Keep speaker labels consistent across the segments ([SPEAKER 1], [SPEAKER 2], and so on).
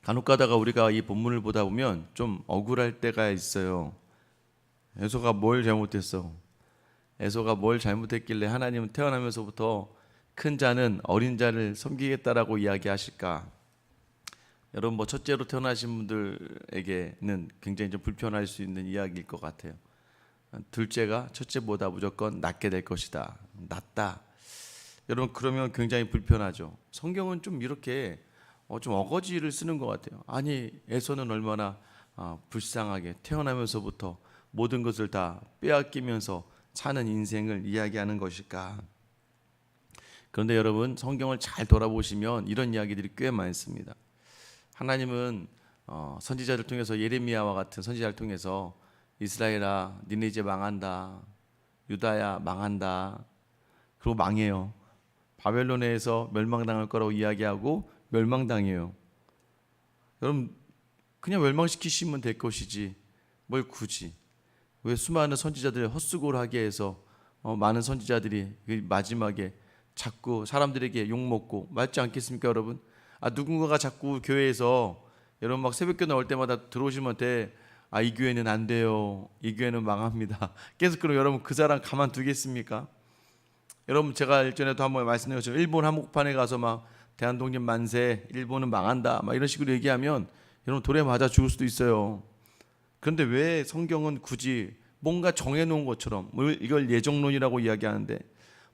[SPEAKER 1] 간혹 가다가 우리가 이 본문을 보다 보면 좀 억울할 때가 있어요. 에서가 뭘 잘못했어? 에서가 뭘 잘못했길래 하나님은 태어나면서부터 큰 자는 어린 자를 섬기겠다라고 이야기하실까? 여러분, 뭐 첫째로 태어나신 분들에게는 굉장히 좀 불편할 수 있는 이야기일 것 같아요. 둘째가 첫째보다 무조건 낫게 될 것이다. 낫다. 여러분, 그러면 굉장히 불편하죠. 성경은 좀 이렇게 좀 어거지를 쓰는 것 같아요. 아니, 에서는 얼마나 불쌍하게 태어나면서부터 모든 것을 다 빼앗기면서 사는 인생을 이야기하는 것일까? 그런데 여러분, 성경을 잘 돌아보시면 이런 이야기들이 꽤 많습니다. 하나님은 선지자를 통해서 예레미야와 같은 선지자를 통해서 이스라엘아, 니네 이제 망한다. 유다야, 망한다. 그리고 망해요. 바벨론에서 멸망당할 거라고 이야기하고 멸망당해요. 여러분, 그냥 멸망시키시면 될 것이지 뭘 굳이, 왜 수많은 선지자들을 헛수고를 하게 해서 많은 선지자들이 마지막에 자꾸 사람들에게 욕먹고, 맞지 않겠습니까 여러분? 누군가가 자꾸 교회에서 여러분 막 새벽기도 나올 때마다 들어오시면 돼. 이 교회는 안 돼요. 이 교회는 망합니다. 계속 그럼 여러분 그 사람 가만두겠습니까? 여러분, 제가 일전에도 한번 말씀드린 것처럼 일본 한복판에 가서 막 대한독립 만세, 일본은 망한다 막 이런 식으로 얘기하면 여러분 돌에 맞아 죽을 수도 있어요. 그런데 왜 성경은 굳이 뭔가 정해놓은 것처럼, 이걸 예정론이라고 이야기하는데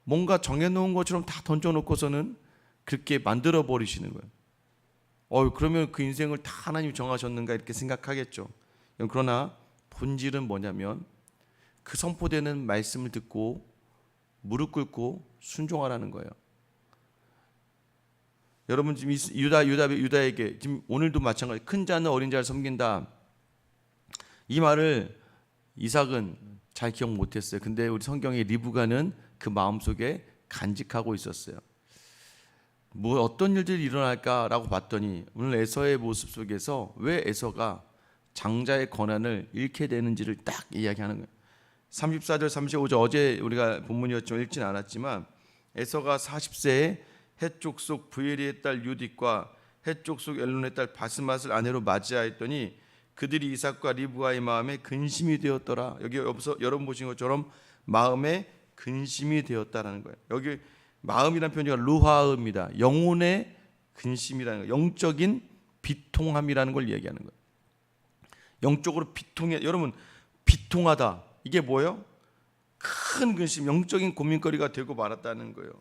[SPEAKER 1] 뭔가 정해놓은 것처럼 다 던져놓고서는 그렇게 만들어 버리시는 거예요. 그러면 그 인생을 다 하나님이 정하셨는가 이렇게 생각하겠죠. 그러나 본질은 뭐냐면 그 선포되는 말씀을 듣고 무릎 꿇고 순종하라는 거예요. 여러분, 지금 유다에게 지금 오늘도 마찬가지, 큰 자는 어린 자를 섬긴다, 이 말을 이삭은 잘 기억 못했어요. 근데 우리 성경의 리브가는 그 마음속에 간직하고 있었어요. 뭐 어떤 일들이 일어날까라고 봤더니 오늘 에서의 모습 속에서 왜 에서가 장자의 권한을 잃게 되는지를 딱 이야기하는 거예요. 34절 35절, 어제 우리가 본문이었지만 읽지는 않았지만, 에서가 40세에 헷 족속 브에리의 딸 유딕과 헷 족속 엘론의 딸 바스맛을 아내로 맞이하였더니 그들이 이삭과 리브가의 마음에 근심이 되었더라. 여기서 여러분 보신 것처럼 마음에 근심이 되었다라는 거예요. 여기 마음이라는 표현이 루하음이다. 영혼의 근심이라는 거예요. 영적인 비통함이라는 걸 이야기하는 거예요. 영적으로 비통해. 여러분, 비통하다, 이게 뭐예요? 큰 근심, 영적인 고민거리가 되고 말았다는 거예요.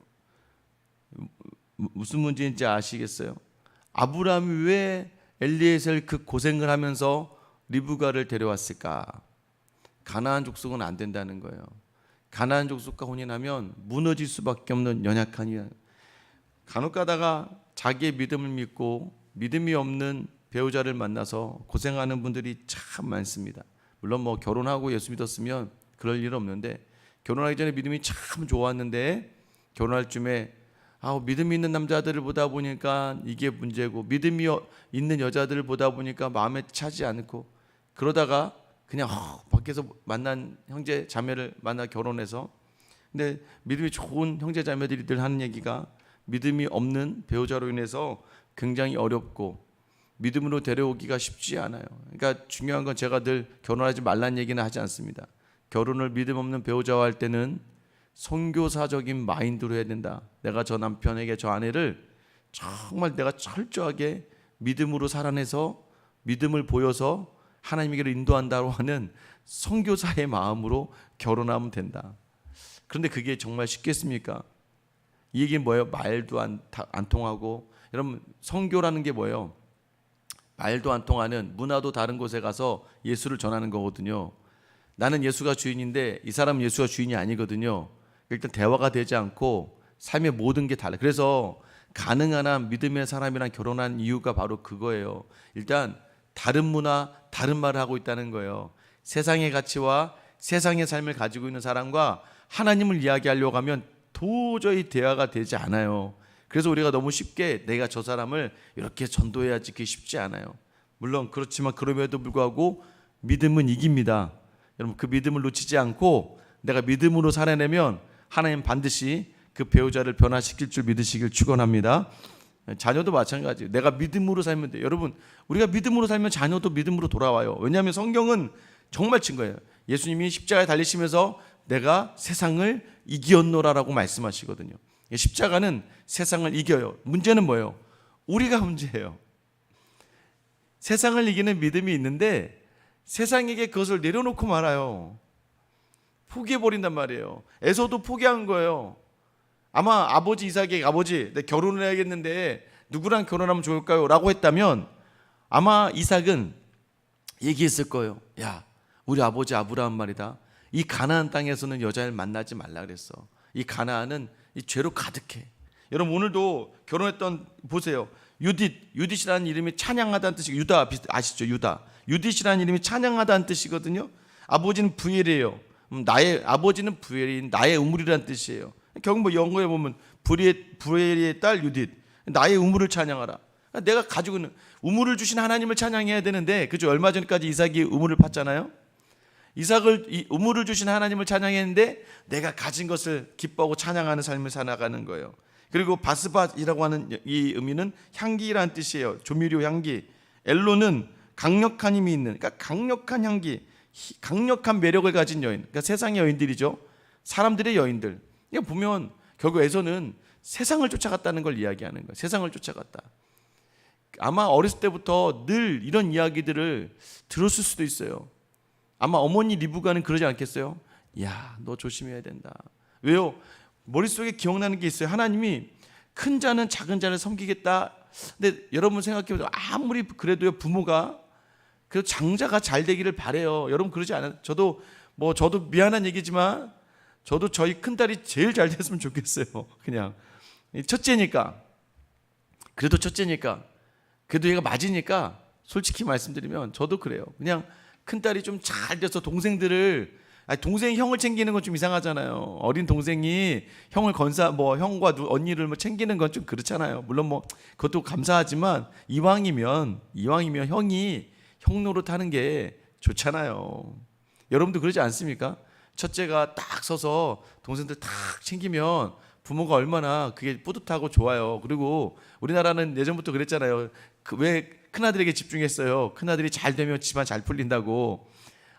[SPEAKER 1] 무슨 문제인지 아시겠어요? 아브라함이 왜 엘리에셀 그 고생을 하면서 리브가를 데려왔을까? 가나안 족속은 안 된다는 거예요. 가나안 족속과 혼인하면 무너질 수밖에 없는 연약한 이야. 간혹 가다가 자기의 믿음을 믿고 믿음이 없는 배우자를 만나서 고생하는 분들이 참 많습니다. 물론 뭐 결혼하고 예수 믿었으면 그럴 일 없는데, 결혼하기 전에 믿음이 참 좋았는데 결혼할 쯤에 믿음이 있는 남자들을 보다 보니까 이게 문제고, 믿음이 있는 여자들을 보다 보니까 마음에 차지 않고, 그러다가 그냥 밖에서 만난 형제 자매를 만나 결혼해서, 근데 믿음이 좋은 형제 자매들이 늘 하는 얘기가 믿음이 없는 배우자로 인해서 굉장히 어렵고 믿음으로 데려오기가 쉽지 않아요. 그러니까 중요한 건, 제가 늘 결혼하지 말란 얘기는 하지 않습니다. 결혼을 믿음 없는 배우자와 할 때는 선교사적인 마인드로 해야 된다. 내가 저 남편에게, 저 아내를 정말 내가 철저하게 믿음으로 살아내서 믿음을 보여서 하나님에게로 인도한다고 하는 선교사의 마음으로 결혼하면 된다. 그런데 그게 정말 쉽겠습니까? 이 얘기는 뭐예요? 말도 안 통하고. 여러분, 선교라는 게 뭐예요? 말도 안 통하는, 문화도 다른 곳에 가서 예수를 전하는 거거든요. 나는 예수가 주인인데 이 사람은 예수가 주인이 아니거든요. 일단 대화가 되지 않고 삶의 모든 게 달라요. 그래서 가능한 한 믿음의 사람이랑 결혼한 이유가 바로 그거예요. 일단 다른 문화, 다른 말을 하고 있다는 거예요. 세상의 가치와 세상의 삶을 가지고 있는 사람과 하나님을 이야기하려고 하면 도저히 대화가 되지 않아요. 그래서 우리가 너무 쉽게 내가 저 사람을 이렇게 전도해야지, 그게 쉽지 않아요. 물론 그렇지만 그럼에도 불구하고 믿음은 이깁니다. 여러분, 그 믿음을 놓치지 않고 내가 믿음으로 살아내면 하나님 반드시 그 배우자를 변화시킬 줄 믿으시길 축원합니다. 자녀도 마찬가지예요. 내가 믿음으로 살면 돼요. 여러분, 우리가 믿음으로 살면 자녀도 믿음으로 돌아와요. 왜냐하면 성경은 정말 친 거예요. 예수님이 십자가에 달리시면서 내가 세상을 이기었노라라고 말씀하시거든요. 십자가는 세상을 이겨요. 문제는 뭐예요? 우리가 문제예요. 세상을 이기는 믿음이 있는데 세상에게 그것을 내려놓고 말아요. 포기해버린단 말이에요. 에서도 포기한 거예요. 아마 아버지 이삭에게 아버지 내 결혼을 해야겠는데 누구랑 결혼하면 좋을까요? 라고 했다면 아마 이삭은 얘기했을 거예요. 야, 우리 아버지 아브라함 말이다. 이 가나안 땅에서는 여자를 만나지 말라 그랬어. 이 가나안은 이 죄로 가득해. 여러분 오늘도 결혼했던 보세요. 유딧이라는 이름이 찬양하다는 뜻이고 유다 아시죠? 유딧이라는 이름이 찬양하다는 뜻이거든요. 아버지는 부엘이에요. 나의 아버지는 부엘인 나의 우물이라는 뜻이에요. 결국 뭐 영어에 보면 부엘의 딸 유딧, 나의 우물을 찬양하라. 내가 가지고 있는 우물을 주신 하나님을 찬양해야 되는데, 그죠? 얼마 전까지 이삭이 우물을 팠잖아요. 이 우물을 주신 하나님을 찬양했는데 내가 가진 것을 기뻐하고 찬양하는 삶을 살아가는 거예요. 그리고 바스밧이라고 하는 이 의미는 향기라는 뜻이에요. 조미료 향기. 엘로는 강력한 힘이 있는, 그러니까 강력한 향기, 강력한 매력을 가진 여인. 그러니까 세상의 여인들이죠. 사람들의 여인들. 이거 보면 결국 에서는 세상을 쫓아갔다는 걸 이야기하는 거예요. 세상을 쫓아갔다. 아마 어렸을 때부터 늘 이런 이야기들을 들었을 수도 있어요. 아마 어머니 리브가는 그러지 않겠어요? 야, 너 조심해야 된다. 왜요? 머릿속에 기억나는 게 있어요. 하나님이 큰 자는 작은 자를 섬기겠다. 근데 여러분 생각해보세요. 아무리 그래도요, 부모가 그래도 장자가 잘 되기를 바래요. 여러분 그러지 않아요? 저도 미안한 얘기지만 저도 저희 큰딸이 제일 잘 됐으면 좋겠어요. 그냥 첫째니까, 그래도 첫째니까, 그래도 얘가 맞으니까 솔직히 말씀드리면 저도 그래요. 그냥 큰딸이 좀 잘 돼서 동생이 형을 챙기는 건 좀 이상하잖아요. 어린 동생이 형을 형과 언니를 챙기는 건 좀 그렇잖아요. 물론 그것도 감사하지만 이왕이면 형이 형 노릇하는 게 좋잖아요. 여러분도 그러지 않습니까? 첫째가 딱 서서 동생들 딱 챙기면 부모가 얼마나 그게 뿌듯하고 좋아요. 그리고 우리나라는 예전부터 그랬잖아요. 왜 큰아들에게 집중했어요? 큰아들이 잘 되면 집안 잘 풀린다고.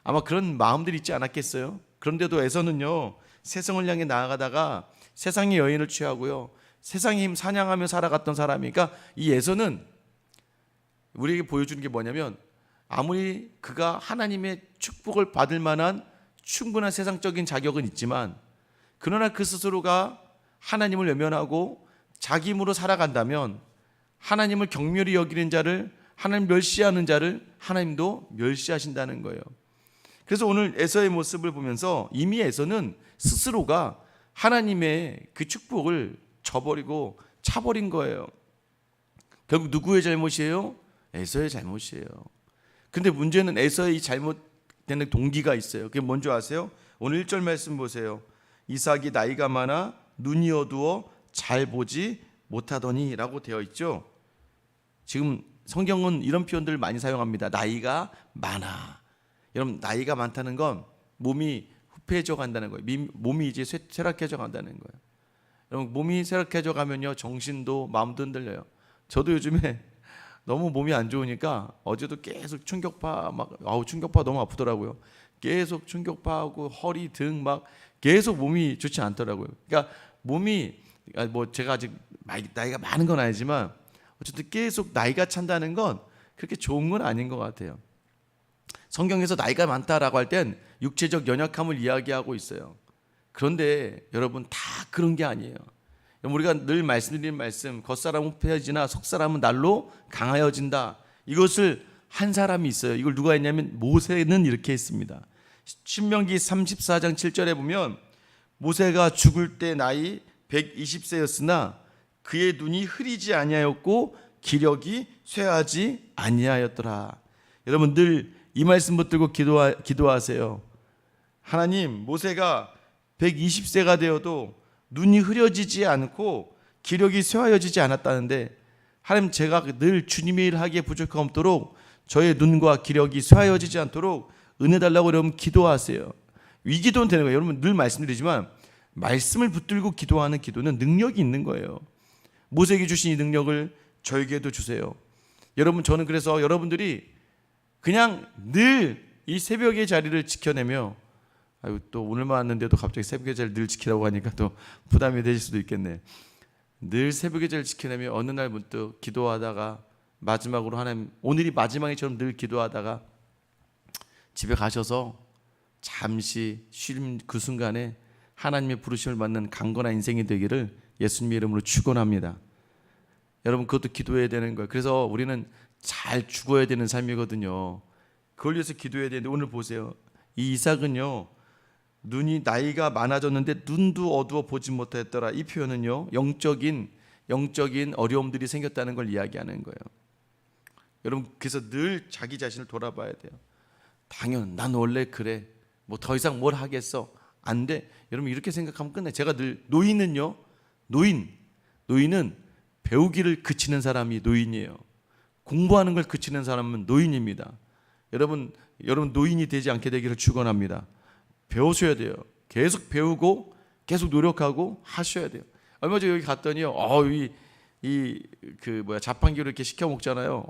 [SPEAKER 1] 아마 그런 마음들이 있지 않았겠어요? 그런데도 에서는요, 세상을 향해 나아가다가 세상의 여인을 취하고요, 세상의 힘 사냥하며 살아갔던 사람이니까, 이 에서는 우리에게 보여주는 게 뭐냐면, 아무리 그가 하나님의 축복을 받을 만한 충분한 세상적인 자격은 있지만, 그러나 그 스스로가 하나님을 외면하고 자기 힘으로 살아간다면 하나님을 경멸히 여기는 자를, 하나님 멸시하는 자를 하나님도 멸시하신다는 거예요. 그래서 오늘 에서의 모습을 보면서 이미 에서는 스스로가 하나님의 그 축복을 저버리고 차버린 거예요. 결국 누구의 잘못이에요? 에서의 잘못이에요. 근데 문제는 에서의 잘못되는 동기가 있어요. 그게 뭔지 아세요? 오늘 1절 말씀 보세요. 이삭이 나이가 많아 눈이 어두워 잘 보지 못하더니 라고 되어 있죠. 지금 성경은 이런 표현들을 많이 사용합니다. 나이가 많아. 여러분, 나이가 많다는 건 몸이 후패해져 간다는 거예요. 몸이 이제 쇠락해져 간다는 거예요. 여러분, 몸이 쇠락해져 가면요, 정신도 마음도 흔들려요. 저도 요즘에 너무 몸이 안 좋으니까 어제도 계속 충격파 충격파 너무 아프더라고요. 계속 충격파하고 허리 등 계속 몸이 좋지 않더라고요. 그러니까 몸이 제가 아직 나이가 많은 건 아니지만 어쨌든 계속 나이가 찬다는 건 그렇게 좋은 건 아닌 것 같아요. 성경에서 나이가 많다라고 할 땐 육체적 연약함을 이야기하고 있어요. 그런데 여러분, 다 그런 게 아니에요. 우리가 늘 말씀드리는 말씀, 겉사람은 후패해지나 속사람은 날로 강하여진다. 이것을 한 사람이 있어요. 이걸 누가 했냐면 모세는 이렇게 했습니다. 신명기 34장 7절에 보면 모세가 죽을 때 나이 120세였으나 그의 눈이 흐리지 아니하였고 기력이 쇠하지 아니하였더라. 여러분, 늘 이 말씀 붙들고 기도하세요. 하나님, 모세가 120세가 되어도 눈이 흐려지지 않고 기력이 쇠하여지지 않았다는데, 하나님, 제가 늘 주님의 일 하기에 부족함 없도록 저의 눈과 기력이 쇠하여지지 않도록 은혜 달라고 여러분 기도하세요. 이 기도는 되는 거예요. 여러분, 늘 말씀드리지만 말씀을 붙들고 기도하는 기도는 능력이 있는 거예요. 모세에게 주신 이 능력을 저에게도 주세요. 여러분, 저는 그래서 여러분들이 그냥 늘 이 새벽의 자리를 지켜내며, 아유, 또 오늘만 왔는데도 갑자기 새벽의 자리를 늘 지키라고 하니까 또 부담이 되실 수도 있겠네. 늘 새벽의 자리를 지켜내며 어느 날 문득 기도하다가 마지막으로 하나님, 오늘이 마지막이처럼 늘 기도하다가 집에 가셔서 잠시 쉴 그 순간에 하나님의 부르심을 받는 강건한 인생이 되기를 예수님의 이름으로 축원합니다. 여러분, 그것도 기도해야 되는 거예요. 그래서 우리는 잘 죽어야 되는 삶이거든요. 그걸 위해서 기도해야 되는데, 오늘 보세요. 이 이삭은요, 눈이 나이가 많아졌는데 눈도 어두워 보지 못했더라. 이 표현은요, 영적인 어려움들이 생겼다는 걸 이야기하는 거예요. 여러분, 그래서 늘 자기 자신을 돌아봐야 돼요. 당연, 난 원래 그래. 뭐 더 이상 뭘 하겠어? 안 돼. 여러분, 이렇게 생각하면 끝내. 제가 늘 노인은요, 노인은 배우기를 그치는 사람이 노인이에요. 공부하는 걸 그치는 사람은 노인입니다. 여러분 노인이 되지 않게 되기를 축원합니다. 배우셔야 돼요. 계속 배우고 계속 노력하고 하셔야 돼요. 얼마 전에 여기 갔더니요, 자판기로 이렇게 시켜 먹잖아요.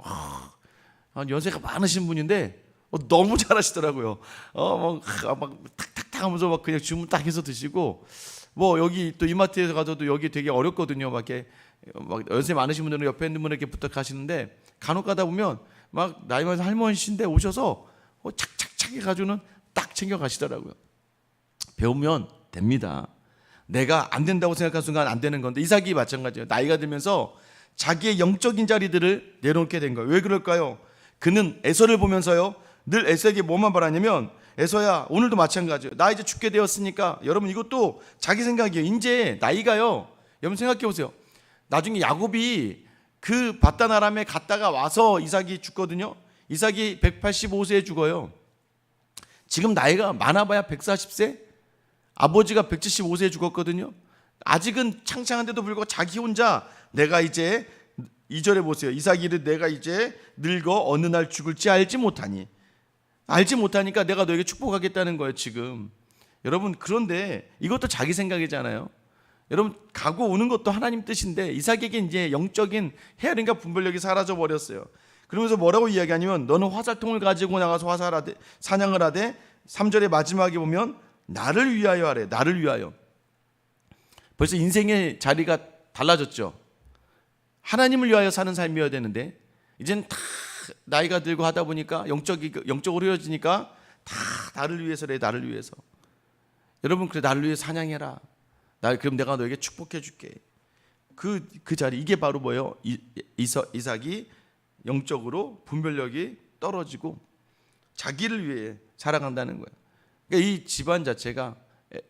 [SPEAKER 1] 연세가 많으신 분인데 너무 잘하시더라고요. 막 탁탁탁 하면서 막 그냥 주문 딱 해서 드시고, 뭐 여기 또 이마트에서 가서도 여기 되게 어렵거든요. 막 연세 많으신 분들은 옆에 있는 분에게 부탁하시는데, 간혹 가다 보면 막 나이 많은 할머니신데 오셔서 착착착 해가지고는 딱 챙겨 가시더라고요. 배우면 됩니다. 내가 안 된다고 생각한 순간 안 되는 건데, 이삭이 마찬가지예요. 나이가 들면서 자기의 영적인 자리들을 내려놓게 된 거예요. 왜 그럴까요? 그는 에서를 보면서요, 늘 에서에게 뭐만 바라냐면, 에서야, 오늘도 마찬가지예요. 나 이제 죽게 되었으니까. 여러분, 이것도 자기 생각이에요. 이제 나이가요, 여러분 생각해 보세요. 나중에 야곱이 그 바단 아람에 갔다가 와서 이삭이 죽거든요. 이삭이 185세에 죽어요. 지금 나이가 많아봐야 140세? 아버지가 175세에 죽었거든요. 아직은 창창한데도 불구하고 자기 혼자, 내가 이제, 2절에 보세요. 이삭이 이르되 내가 이제 늙어 어느 날 죽을지 알지 못하니까 내가 너에게 축복하겠다는 거예요, 지금. 여러분, 그런데 이것도 자기 생각이잖아요. 여러분, 가고 오는 것도 하나님 뜻인데, 이삭에게 이제 영적인 헤아림과 분별력이 사라져 버렸어요. 그러면서 뭐라고 이야기하냐면, 너는 화살통을 가지고 나가서 사냥을 하되, 3절의 마지막에 보면 나를 위하여 하래. 나를 위하여. 벌써 인생의 자리가 달라졌죠. 하나님을 위하여 사는 삶이어야 되는데, 이제는 다 나이가 들고 하다 보니까 영적으로 흐려지니까 다 나를 위해서래. 나를 위해서. 여러분, 그래, 나를 위해 사냥해라. 그럼 내가 너에게 축복해 줄게. 그 자리, 이게 바로 뭐예요? 이삭이 영적으로 분별력이 떨어지고 자기를 위해 살아간다는 거예요. 그러니까 이 집안 자체가,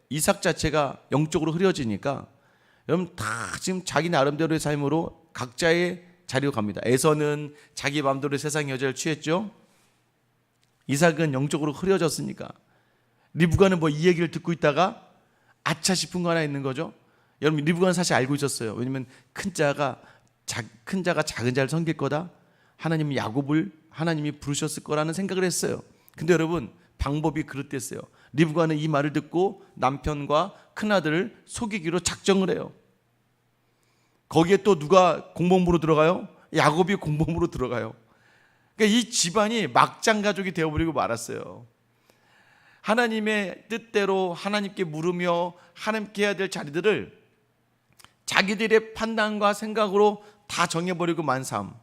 [SPEAKER 1] 이삭 자체가 영적으로 흐려지니까 여러분 다 지금 자기 나름대로의 삶으로 각자의 자리로 갑니다. 에서는 자기 마음대로 세상 여자를 취했죠. 이삭은 영적으로 흐려졌으니까. 리브가는 뭐 이 얘기를 듣고 있다가 아차 싶은 거 하나 있는 거죠. 여러분, 리브가는 사실 알고 있었어요. 왜냐면 큰 자가 작은 자를 섬길 거다. 하나님이 야곱을 하나님이 부르셨을 거라는 생각을 했어요. 근데 여러분, 방법이 그릇됐어요. 리브가는 이 말을 듣고 남편과 큰아들을 속이기로 작정을 해요. 거기에 또 누가 공범으로 들어가요? 야곱이 공범으로 들어가요. 그러니까 이 집안이 막장 가족이 되어버리고 말았어요. 하나님의 뜻대로 하나님께 물으며 하나님께 해야 될 자리들을 자기들의 판단과 생각으로 다 정해버리고 만 삶.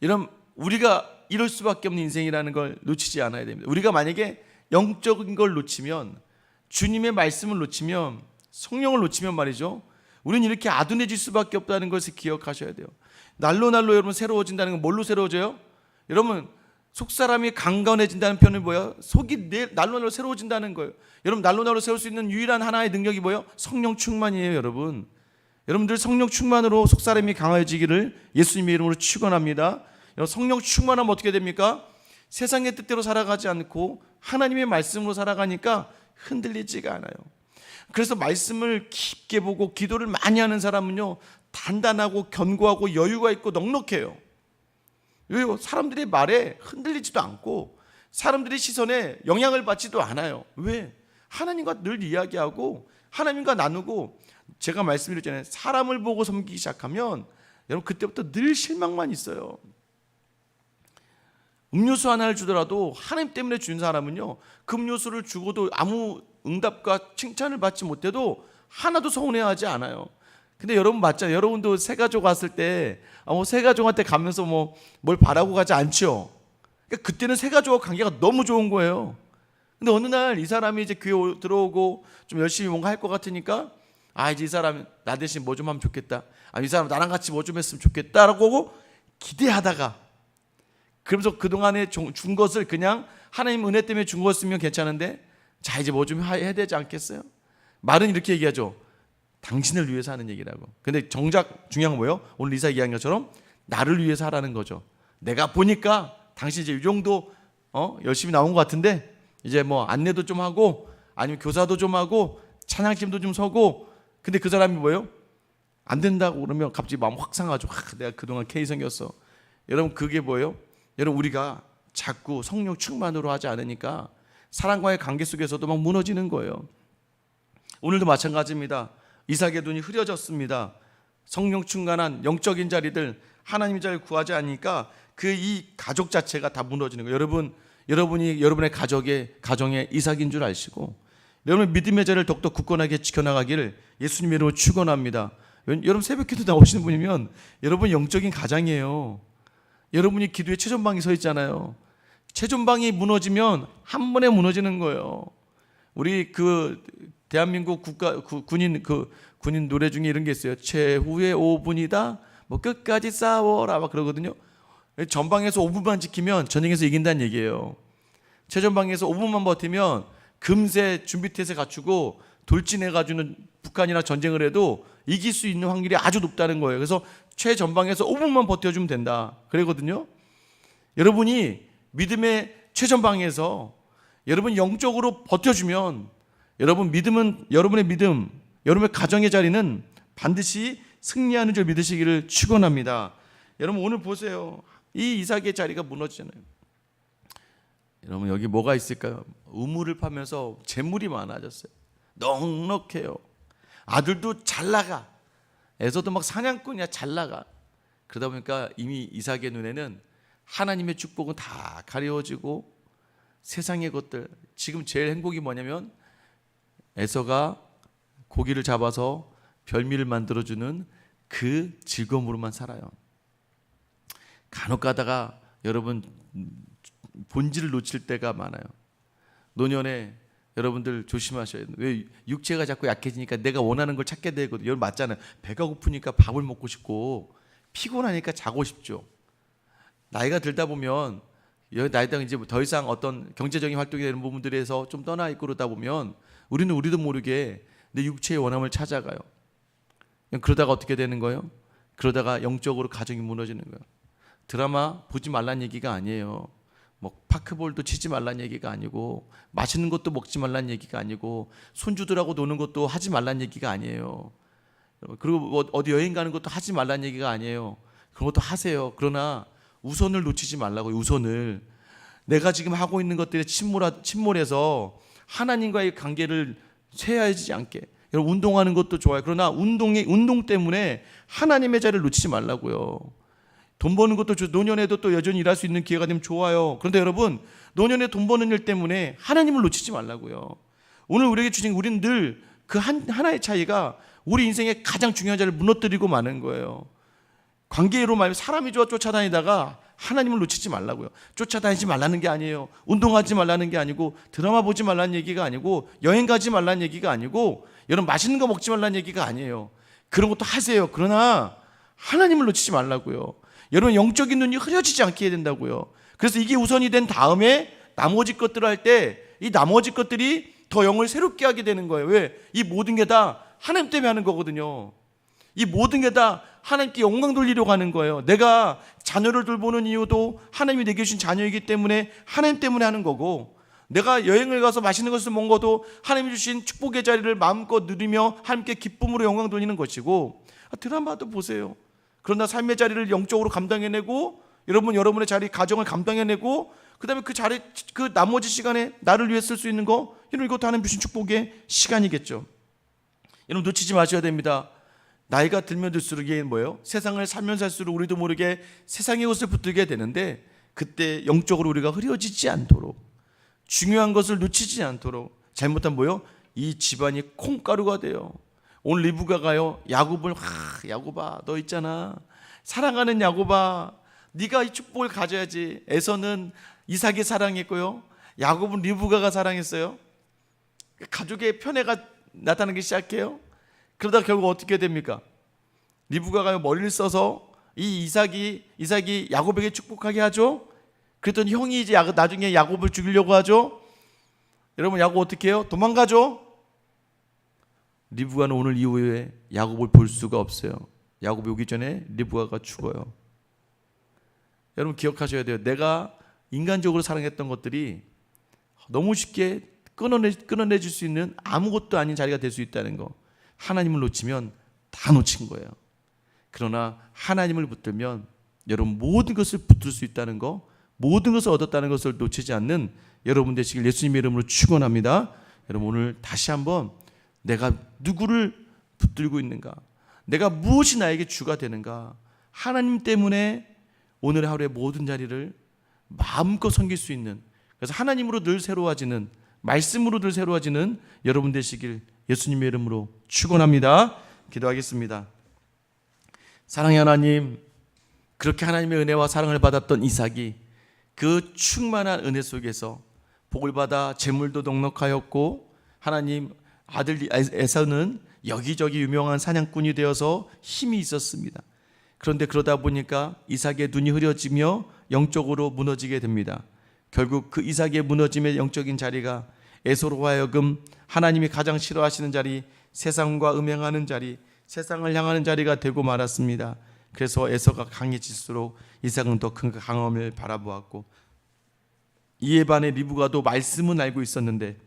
[SPEAKER 1] 이런, 우리가 이럴 수밖에 없는 인생이라는 걸 놓치지 않아야 됩니다. 우리가 만약에 영적인 걸 놓치면, 주님의 말씀을 놓치면, 성령을 놓치면 말이죠, 우리는 이렇게 아둔해질 수밖에 없다는 것을 기억하셔야 돼요. 날로 여러분 새로워진다는 건 뭘로 새로워져요? 여러분, 속사람이 강건해진다는 표현은 뭐예요? 속이 날로 새로워진다는 거예요. 여러분, 날로 세울 수 있는 유일한 하나의 능력이 뭐예요? 성령 충만이에요. 여러분들 성령 충만으로 속사람이 강해지기를 예수님의 이름으로 축원합니다. 성령 충만하면 어떻게 됩니까? 세상의 뜻대로 살아가지 않고 하나님의 말씀으로 살아가니까 흔들리지가 않아요. 그래서 말씀을 깊게 보고 기도를 많이 하는 사람은요, 단단하고 견고하고 여유가 있고 넉넉해요. 왜요? 사람들의 말에 흔들리지도 않고 사람들의 시선에 영향을 받지도 않아요. 왜? 하나님과 늘 이야기하고 하나님과 나누고 제가 말씀드렸잖아요. 사람을 보고 섬기기 시작하면 여러분 그때부터 늘 실망만 있어요. 음료수 하나를 주더라도 하나님 때문에 준 사람은요, 그 음료수를 주고도 아무 응답과 칭찬을 받지 못해도 하나도 서운해하지 않아요. 근데 여러분 맞잖아요. 여러분도 새가족 왔을 때 새가족한테 가면서 뭘 바라고 가지 않죠. 그러니까 그때는 새가족과 관계가 너무 좋은 거예요. 근데 어느 날 이 사람이 이제 교회 들어오고 좀 열심히 뭔가 할 것 같으니까 이제 이 사람 나 대신 뭐 좀 하면 좋겠다. 이 사람 나랑 같이 뭐 좀 했으면 좋겠다라고 기대하다가, 그러면서 그동안에 준 것을 그냥 하나님 은혜 때문에 준 것이면 괜찮은데, 자 이제 뭐 좀 해야 되지 않겠어요? 말은 이렇게 얘기하죠. 당신을 위해서 하는 얘기라고. 근데 정작 중요한 건 뭐예요? 오늘 이사 이야기한 것처럼 나를 위해서 하라는 거죠. 내가 보니까 당신 이제 이 정도 열심히 나온 것 같은데 이제 뭐 안내도 좀 하고 아니면 교사도 좀 하고 찬양팀도 좀 서고, 근데 그 사람이 뭐예요? 안 된다고 그러면 갑자기 마음 확 상하죠. 내가 그동안 K 생겼어. 여러분 그게 뭐예요? 여러분 우리가 자꾸 성령 충만으로 하지 않으니까 사람과의 관계 속에서도 막 무너지는 거예요. 오늘도 마찬가지입니다. 이삭의 눈이 흐려졌습니다. 성령 충만한 영적인 자리들, 하나님의 자리를 구하지 않으니까 이 가족 자체가 다 무너지는 거예요. 여러분이 여러분의 가정의 이삭인 줄 아시고 여러분의 믿음의 자리를 더욱더 굳건하게 지켜나가기를 예수님의 이름으로 축원합니다. 여러분 새벽기도 나오시는 분이면 여러분 영적인 가장이에요. 여러분이 기도의 최전방에 서 있잖아요. 최전방이 무너지면 한 번에 무너지는 거예요. 우리 대한민국 군인 노래 중에 이런 게 있어요. 최후의 5분이다. 끝까지 싸워라 막 그러거든요. 전방에서 5분만 지키면 전쟁에서 이긴다는 얘기예요. 최전방에서 5분만 버티면 금세 준비태세 갖추고 돌진해가지고는 북한이나 전쟁을 해도 이길 수 있는 확률이 아주 높다는 거예요. 그래서 최전방에서 5분만 버텨주면 된다 그러거든요. 여러분이 믿음의 최전방에서 여러분 영적으로 버텨주면 여러분의 믿음, 여러분의 가정의 자리는 반드시 승리하는 줄 믿으시기를 축원합니다. 여러분 오늘 보세요. 이 이삭의 자리가 무너지잖아요. 여러분 여기 뭐가 있을까요? 우물을 파면서 재물이 많아졌어요. 넉넉해요. 아들도 잘 나가. 에서도 막 사냥꾼이야, 잘 나가. 그러다 보니까 이미 이삭의 눈에는 하나님의 축복은 다 가려워지고 세상의 것들, 지금 제일 행복이 뭐냐면 에서가 고기를 잡아서 별미를 만들어주는 그 즐거움으로만 살아요. 간혹 가다가 여러분 본질을 놓칠 때가 많아요. 노년에 여러분들 조심하셔야 돼요. 왜 육체가 자꾸 약해지니까 내가 원하는 걸 찾게 되거든요. 여러분 맞잖아요. 배가 고프니까 밥을 먹고 싶고 피곤하니까 자고 싶죠. 나이가 들다 보면 나이가 이제 더 이상 어떤 경제적인 활동이 되는 부분들에서 좀 떠나 있고 그러다 보면 우리도 모르게 내 육체의 원함을 찾아가요. 그러다가 어떻게 되는 거예요? 그러다가 영적으로 가정이 무너지는 거예요. 드라마 보지 말란 얘기가 아니에요. 파크볼도 치지 말란 얘기가 아니고 맛있는 것도 먹지 말란 얘기가 아니고 손주들하고 노는 것도 하지 말란 얘기가 아니에요. 그리고 어디 여행 가는 것도 하지 말란 얘기가 아니에요. 그런 것도 하세요. 그러나 우선을 놓치지 말라고요. 우선을. 내가 지금 하고 있는 것들에 침몰해서 하나님과의 관계를 쇠해지지 않게. 여러분 운동하는 것도 좋아요. 그러나 운동 때문에 하나님의 자리를 놓치지 말라고요. 돈 버는 것도 노년에도 또 여전히 일할 수 있는 기회가 되면 좋아요. 그런데 여러분 노년에 돈 버는 일 때문에 하나님을 놓치지 말라고요. 오늘 우리에게 주신 우리는 늘 그 하나의 차이가 우리 인생의 가장 중요한 자리를 무너뜨리고 마는 거예요. 관계로 말하면 사람이 좋아 쫓아다니다가 하나님을 놓치지 말라고요. 쫓아다니지 말라는 게 아니에요. 운동하지 말라는 게 아니고 드라마 보지 말라는 얘기가 아니고 여행 가지 말라는 얘기가 아니고 여러분 맛있는 거 먹지 말라는 얘기가 아니에요. 그런 것도 하세요. 그러나 하나님을 놓치지 말라고요. 여러분 영적인 눈이 흐려지지 않게 해야 된다고요. 그래서 이게 우선이 된 다음에 나머지 것들을 할 때 이 나머지 것들이 더 영을 새롭게 하게 되는 거예요. 왜? 이 모든 게 다 하나님 때문에 하는 거거든요. 이 모든 게 다 하나님께 영광 돌리려고 하는 거예요. 내가 자녀를 돌보는 이유도 하나님이 내게 주신 자녀이기 때문에 하나님 때문에 하는 거고, 내가 여행을 가서 맛있는 것을 먹어도 하나님이 주신 축복의 자리를 마음껏 누리며 하나님께 기쁨으로 영광 돌리는 것이고, 드라마도 보세요. 그러나 삶의 자리를 영적으로 감당해내고 여러분의 자리 가정을 감당해내고 그다음에 그 나머지 시간에 나를 위해 쓸 수 있는 거, 이것도 하나님 주신 축복의 시간이겠죠. 여러분 놓치지 마셔야 됩니다. 나이가 들면 들수록 이게 뭐예요? 세상을 살면 살수록 우리도 모르게 세상의 것을 붙들게 되는데, 그때 영적으로 우리가 흐려지지 않도록, 중요한 것을 놓치지 않도록, 잘못하면 뭐예요? 이 집안이 콩가루가 돼요. 오늘 리브가가요, 야곱을, 야곱아 너 있잖아, 사랑하는 야곱아, 네가 이 축복을 가져야지. 에서는 이삭이 사랑했고요, 야곱은 리브가가 사랑했어요. 가족의 편애가 나타나기 시작해요. 그러다 결국 어떻게 됩니까? 리브가가 머리를 써서 이 이삭이 야곱에게 축복하게 하죠. 그랬더니 형이 이제 나중에 야곱을 죽이려고 하죠. 여러분, 야곱 어떻게 해요? 도망가죠. 리브가는 오늘 이후에 야곱을 볼 수가 없어요. 야곱이 오기 전에 리브가가 죽어요. 여러분 기억하셔야 돼요. 내가 인간적으로 사랑했던 것들이 너무 쉽게 끊어내줄 수 있는 아무것도 아닌 자리가 될 수 있다는 거. 하나님을 놓치면 다 놓친 거예요. 그러나 하나님을 붙들면 여러분 모든 것을 붙들 수 있다는 거, 모든 것을 얻었다는 것을 놓치지 않는 여러분 되시길 예수님의 이름으로 축원합니다. 여러분 오늘 다시 한번 내가 누구를 붙들고 있는가, 내가 무엇이 나에게 주가 되는가, 하나님 때문에 오늘 하루의 모든 자리를 마음껏 섬길 수 있는, 그래서 하나님으로 늘 새로워지는, 말씀으로 늘 새로워지는 여러분 되시길 예수님의 이름으로 축원합니다. 기도하겠습니다. 사랑의 하나님, 그렇게 하나님의 은혜와 사랑을 받았던 이삭이 그 충만한 은혜 속에서 복을 받아 재물도 넉넉하였고, 하나님 아들 에사는 여기저기 유명한 사냥꾼이 되어서 힘이 있었습니다. 그런데 그러다 보니까 이삭의 눈이 흐려지며 영적으로 무너지게 됩니다. 결국 그 이삭의 무너짐의 영적인 자리가 에서로 하여금 하나님이 가장 싫어하시는 자리, 세상과 음행하는 자리, 세상을 향하는 자리가 되고 말았습니다. 그래서 에서가 강해질수록 이삭은 더 큰 강함을 바라보았고, 이에 반해 리브가도 말씀은 알고 있었는데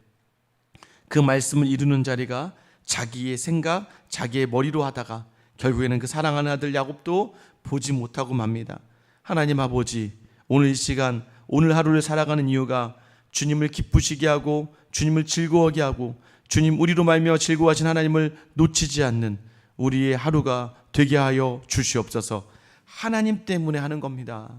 [SPEAKER 1] 그 말씀을 이루는 자리가 자기의 생각, 자기의 머리로 하다가 결국에는 그 사랑하는 아들 야곱도 보지 못하고 맙니다. 하나님 아버지, 오늘 이 시간, 오늘 하루를 살아가는 이유가 주님을 기쁘시게 하고 주님을 즐거워하게 하고 주님 우리로 말미암아 즐거워하신 하나님을 놓치지 않는 우리의 하루가 되게 하여 주시옵소서. 하나님 때문에 하는 겁니다.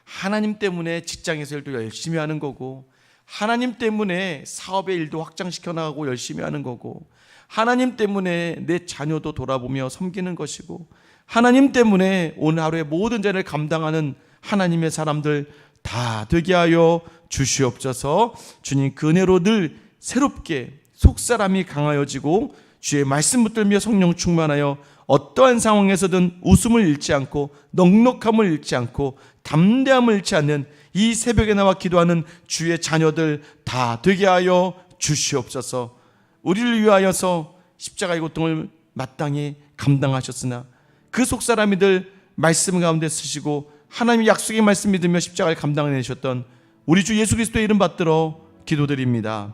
[SPEAKER 1] 하나님 때문에 직장에서 일도 열심히 하는 거고, 하나님 때문에 사업의 일도 확장시켜 나가고 열심히 하는 거고, 하나님 때문에 내 자녀도 돌아보며 섬기는 것이고, 하나님 때문에 오늘 하루의 모든 죄를 감당하는 하나님의 사람들 다 되게 하여 주시옵소서. 주님 그 은혜로 늘 새롭게 속사람이 강하여지고 주의 말씀 붙들며 성령 충만하여 어떠한 상황에서든 웃음을 잃지 않고 넉넉함을 잃지 않고 담대함을 잃지 않는 이 새벽에 나와 기도하는 주의 자녀들 다 되게 하여 주시옵소서. 우리를 위하여서 십자가의 고통을 마땅히 감당하셨으나 그 속사람이들 말씀 가운데 쓰시고 하나님의 약속의 말씀 믿으며 십자가를 감당해내셨던 우리 주 예수 그리스도의 이름 받들어 기도드립니다.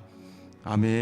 [SPEAKER 1] 아멘.